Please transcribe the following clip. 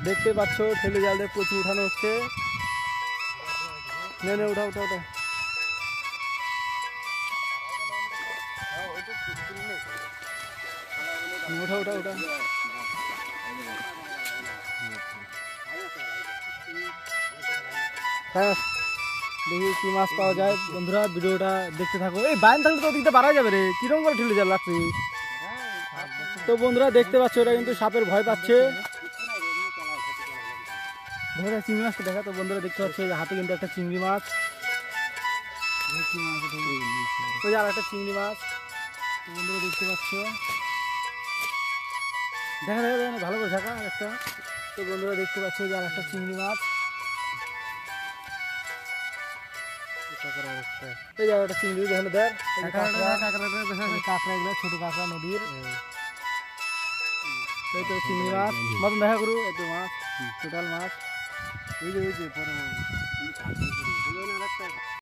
দেখতে পাচ্ছ ঠেলে জাল দিয়ে প্রচুর উঠানো হচ্ছে। নে উঠা উঠা উঠা। উঠা উঠা উঠা। দেখি কি মাছ পাওয়া যায়। বন্ধুরা ভিডিওটা দেখতে থাকো। এই বাইন থাকলে তো দিকটা বাড়া যাবে রে, কিরকম করে ঠেলে জাল লাগছে। তো বন্ধুরা দেখতে পাচ্ছ এটা কিন্তু সাপের ভয় পাচ্ছে। বন্ধুরা চিংড়ি মাছটা দেখা। তো বন্ধুরা দেখতে পাচ্ছ হাতে কিন্তু একটা চিংড়ি মাছ। ওই যে আর একটা চিংড়ি মাছ। তো বন্ধুরা দেখতে পাচ্ছ, দেখা দেখা যায় না ভালো করে দেখা একটা। তো বন্ধুরা দেখতে পাচ্ছ যে আর একটা চিংড়ি মাছ। এই যে একটা চিংড়ি দেখলে দেখ, কাঁকড়া এগুলো ছোট কাঁকড়া নদীর। এই তো চিংড়ি মাছ মতন দেখা করু। এই তো মাছ, টোটাল মাছ। ওই যে